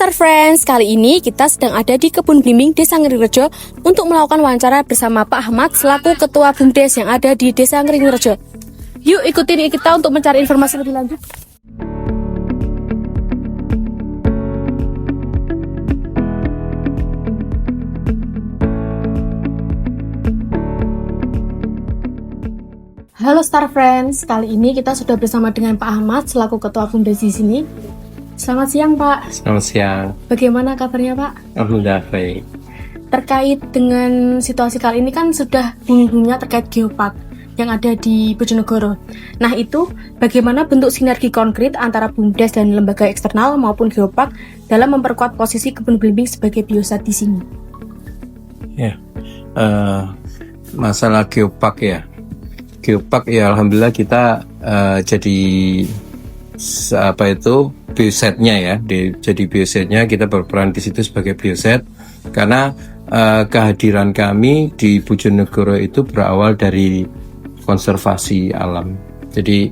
Star Friends, kali ini kita sedang ada di Kebun Blimbing Desa Ngringrejo untuk melakukan wawancara bersama Pak Ahmad selaku Ketua BUMDes yang ada di Desa Ngringrejo. Yuk ikutin kita untuk mencari informasi lebih lanjut. Halo Star Friends, kali ini kita sudah bersama dengan Pak Ahmad selaku Ketua BUMDes di sini. Selamat siang Pak. Selamat siang. Bagaimana kabarnya Pak? Alhamdulillah baik. Terkait dengan situasi kali ini kan sudah booming-boomingnya terkait geopark yang ada di Bojonegoro. Nah itu bagaimana bentuk sinergi konkret antara BUMDes dan lembaga eksternal maupun geopark dalam memperkuat posisi Kebun Blimbing sebagai biosat di sini? Ya, masalah geopark ya. Geopark ya alhamdulillah kita jadi biosetnya ya. Jadi biosetnya kita berperan di situ sebagai bioset karena kehadiran kami di Bojonegoro itu berawal dari konservasi alam. Jadi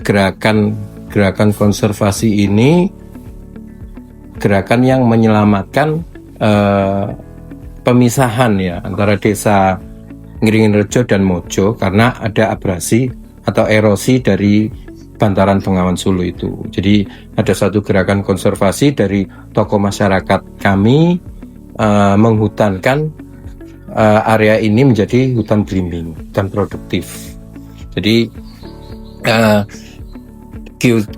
gerakan konservasi ini gerakan yang menyelamatkan pemisahan ya antara desa Ngringrejo dan Mojo karena ada abrasi atau erosi dari bantaran Bengawan Solo itu. Jadi ada satu gerakan konservasi dari tokoh masyarakat kami menghutankan area ini menjadi hutan blimbing dan produktif. Jadi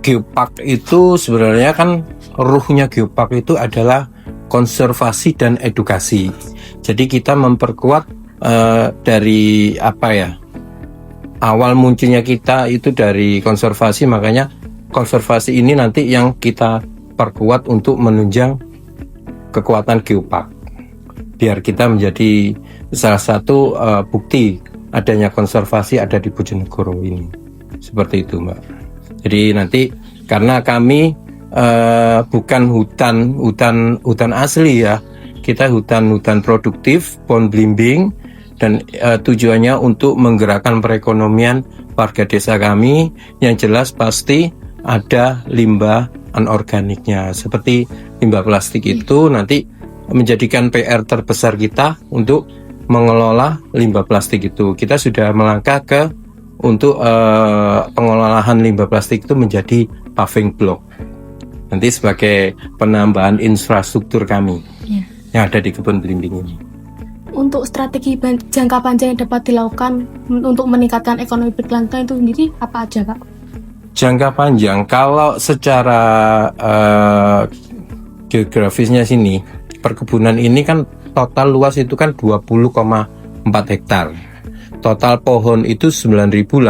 geopark itu sebenarnya kan ruhnya geopark itu adalah konservasi dan edukasi. Jadi kita memperkuat dari awal munculnya kita itu dari konservasi, makanya konservasi ini nanti yang kita perkuat untuk menunjang kekuatan geopark biar kita menjadi salah satu bukti adanya konservasi ada di Bojonegoro ini, seperti itu Mbak. Jadi nanti karena kami bukan hutan asli ya, kita hutan produktif pohon blimbing dan tujuannya untuk menggerakkan perekonomian warga desa kami yang jelas pasti ada limbah anorganiknya seperti limbah plastik itu nanti menjadikan PR terbesar kita untuk mengelola limbah plastik itu. Kita sudah melangkah untuk pengelolaan limbah plastik itu menjadi paving block nanti sebagai penambahan infrastruktur kami yang ada di Kebun Blimbing ini. Untuk strategi jangka panjang yang dapat dilakukan untuk meningkatkan ekonomi berkelanjutan itu sendiri apa aja Kak? Jangka panjang, kalau secara geografisnya sini, perkebunan ini kan total luas itu kan 20,4 hektar. Total pohon itu 9.800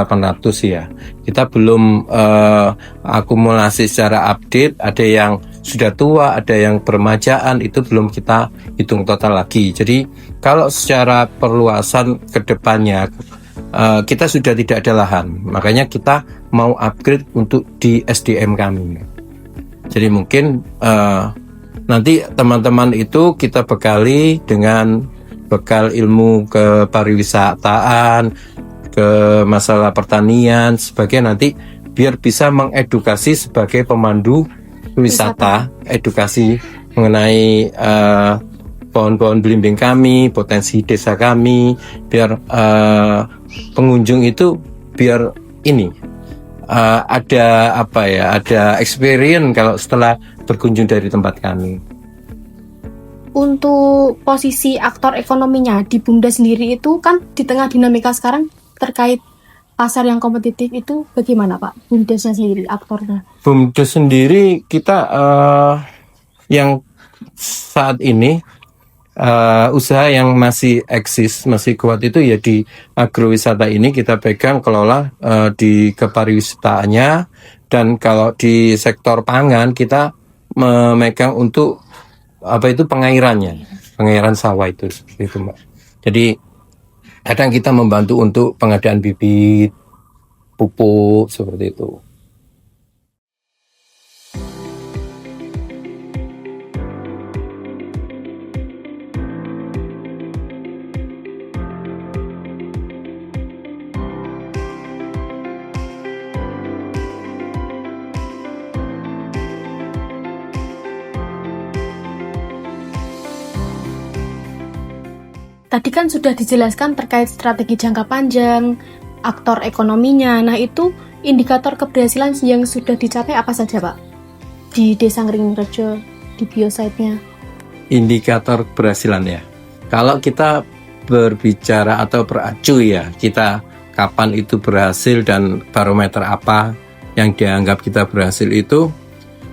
ya. Kita belum akumulasi secara update, ada yang sudah tua, ada yang permajaan, itu belum kita hitung total lagi. Jadi kalau secara perluasan ke depannya kita sudah tidak ada lahan, makanya kita mau upgrade untuk di SDM kami. Jadi mungkin nanti teman-teman itu kita bekali dengan bekal ilmu ke pariwisataan, ke masalah pertanian, sebagai nanti biar bisa mengedukasi sebagai pemandu wisata, edukasi mengenai pohon-pohon blimbing kami, potensi desa kami, biar pengunjung itu biar ini ada experience kalau setelah berkunjung dari tempat kami. Untuk posisi aktor ekonominya di BUMDes sendiri itu kan di tengah dinamika sekarang terkait pasar yang kompetitif itu bagaimana Pak? BUMDesnya sendiri aktornya? BUMDes sendiri kita yang saat ini usaha yang masih eksis, masih kuat itu ya di agrowisata ini kita pegang kelola di kepariwisataannya, dan kalau di sektor pangan kita memegang untuk pengairannya, pengairan sawah itu Mbak. Jadi kadang kita membantu untuk pengadaan bibit, pupuk seperti itu. tadi kan sudah dijelaskan terkait strategi jangka panjang, aktor ekonominya. Nah, itu indikator keberhasilan yang sudah dicapai apa saja, Pak? Di Desa Ngringrejo, di biosite-nya. Indikator keberhasilan ya. Kalau kita berbicara atau beracu ya, kita kapan itu berhasil dan barometer apa yang dianggap kita berhasil itu,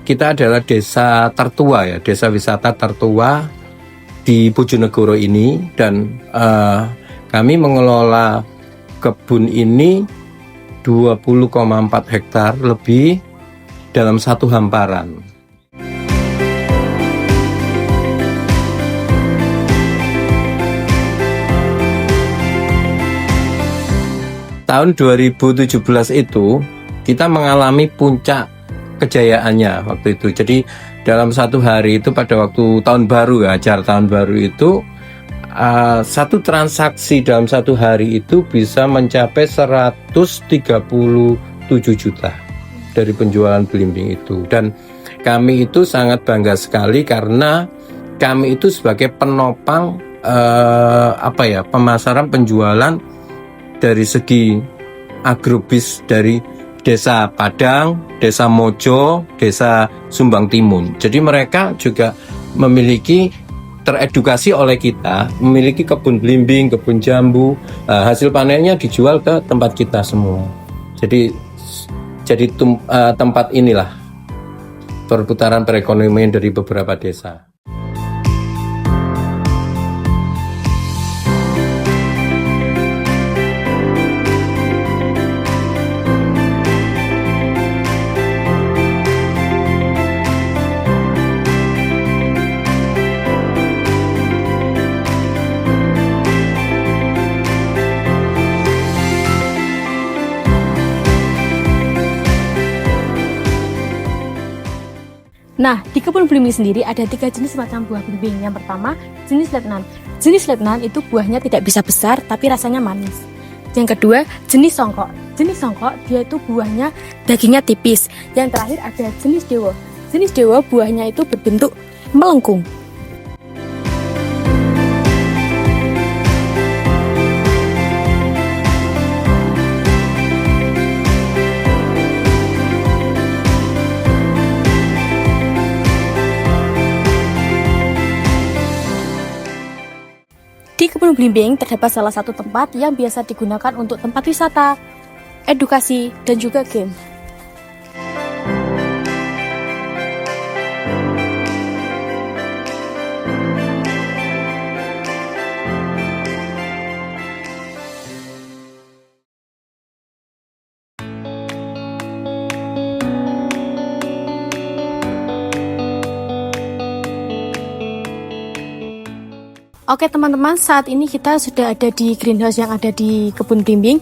kita adalah desa tertua ya, desa wisata tertua di Bojonegoro ini, dan kami mengelola kebun ini 20,4 hektar lebih dalam satu hamparan. Tahun 2017 itu kita mengalami puncak kejayaannya waktu itu. Jadi dalam satu hari itu pada waktu tahun baru ya, acara tahun baru itu satu transaksi dalam satu hari itu bisa mencapai 137 juta dari penjualan belimbing itu. Dan kami itu sangat bangga sekali karena kami itu sebagai penopang pemasaran penjualan dari segi agrobis dari Desa Padang, Desa Mojo, Desa Sumbang Timun. Jadi mereka juga memiliki, teredukasi oleh kita, memiliki kebun belimbing, kebun jambu. Hasil panennya dijual ke tempat kita semua. Jadi tempat inilah perputaran perekonomian dari beberapa desa. Nah, di kebun belimbing sendiri ada 3 jenis macam buah belimbing. Yang pertama, jenis letnan. Jenis letnan itu buahnya tidak bisa besar, tapi rasanya manis. Yang kedua, jenis songkok. Jenis songkok, dia itu buahnya dagingnya tipis. Yang terakhir ada jenis dewo. Jenis dewo buahnya itu berbentuk melengkung. Di kebun belimbing terdapat salah satu tempat yang biasa digunakan untuk tempat wisata, edukasi, dan juga game. Oke teman-teman, saat ini kita sudah ada di greenhouse yang ada di kebun belimbing.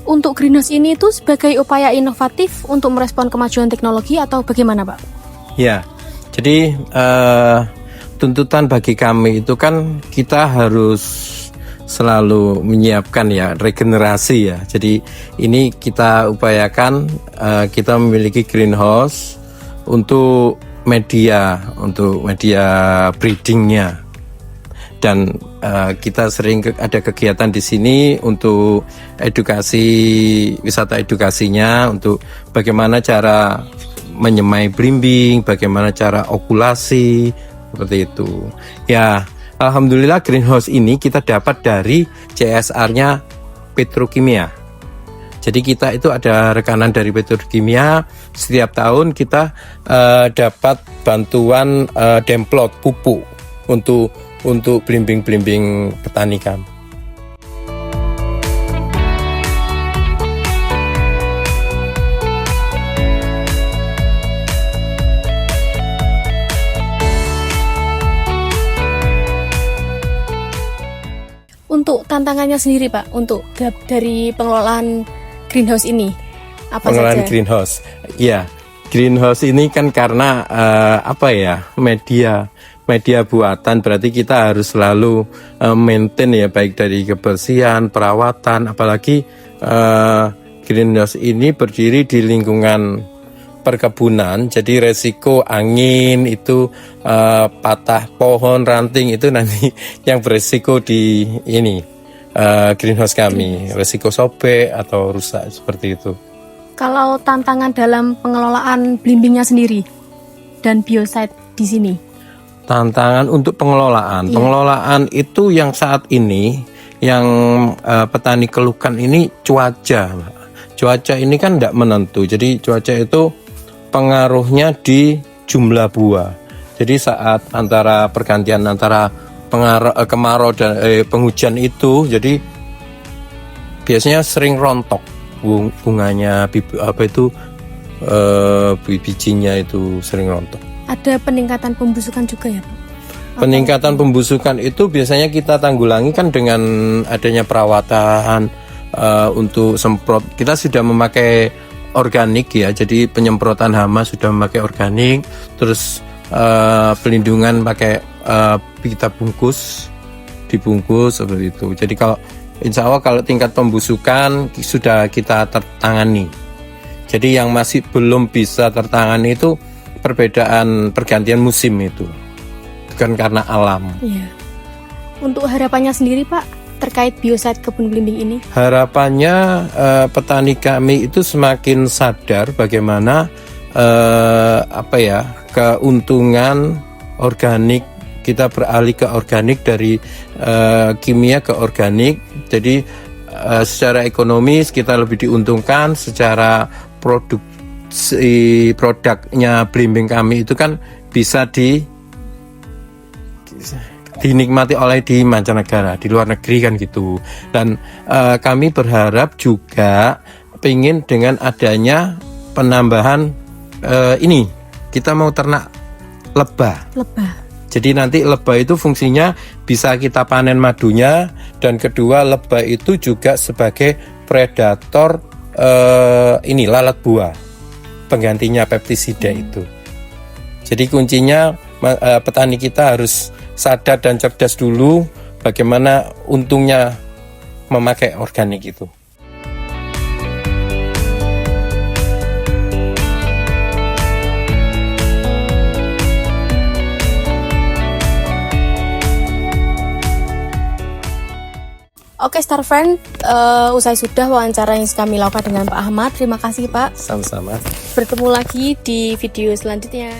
Untuk greenhouse ini itu sebagai upaya inovatif untuk merespon kemajuan teknologi atau bagaimana, Pak? Ya, jadi tuntutan bagi kami itu kan kita harus selalu menyiapkan ya regenerasi ya. Jadi ini kita upayakan, kita memiliki greenhouse untuk media breedingnya. Dan kita sering ada kegiatan di sini untuk edukasi, wisata edukasinya, untuk bagaimana cara menyemai belimbing, bagaimana cara okulasi, seperti itu. Ya, alhamdulillah greenhouse ini kita dapat dari CSR-nya Petrokimia. Jadi kita itu ada rekanan dari Petrokimia. Setiap tahun kita dapat bantuan demplot pupuk untuk belimbing-belimbing petani kami. Untuk tantangannya sendiri, Pak, untuk dari pengelolaan greenhouse ini, apa pengelolaan saja? Greenhouse, ya, greenhouse ini kan karena media buatan, berarti kita harus selalu maintain ya, baik dari kebersihan, perawatan, apalagi greenhouse ini berdiri di lingkungan perkebunan, jadi resiko angin itu patah pohon, ranting itu nanti yang beresiko di ini greenhouse kami, resiko sobek atau rusak seperti itu. Kalau tantangan dalam pengelolaan belimbingnya sendiri dan biosite di sini? Tantangan untuk pengelolaan, pengelolaan itu yang saat ini yang petani keluhkan ini cuaca. Cuaca ini kan tidak menentu, jadi cuaca itu pengaruhnya di jumlah buah. Jadi saat antara pergantian antara kemarau dan penghujan itu, jadi biasanya sering rontok bunganya, bijinya itu sering rontok. Ada peningkatan pembusukan juga ya, Pak? Peningkatan pembusukan itu biasanya kita tanggulangi kan dengan adanya perawatan untuk semprot. Kita sudah memakai organik ya, jadi penyemprotan hama sudah memakai organik, terus pelindungan pakai kita dibungkus seperti itu. Jadi kalau insya Allah kalau tingkat pembusukan sudah kita tertangani. Jadi yang masih belum bisa tertangani itu perbedaan pergantian musim itu, bukan karena alam. Iya. Untuk harapannya sendiri Pak terkait biosite kebun belimbing ini? Harapannya petani kami itu semakin sadar bagaimana keuntungan organik, kita beralih ke organik dari kimia ke organik. Jadi secara ekonomis kita lebih diuntungkan, secara produknya belimbing kami itu kan bisa dinikmati oleh di mancanegara, di luar negeri kan gitu. Dan kami berharap juga pengen dengan adanya penambahan ini, kita mau ternak lebah. Jadi nanti lebah itu fungsinya bisa kita panen madunya, dan kedua lebah itu juga sebagai predator lalat buah, penggantinya pestisida itu. Jadi kuncinya petani kita harus sadar dan cerdas dulu bagaimana untungnya memakai organik itu. Oke Star Friend, usai sudah wawancara yang kami lakukan dengan Pak Ahmad. Terima kasih Pak. Sama-sama. Bertemu lagi di video selanjutnya.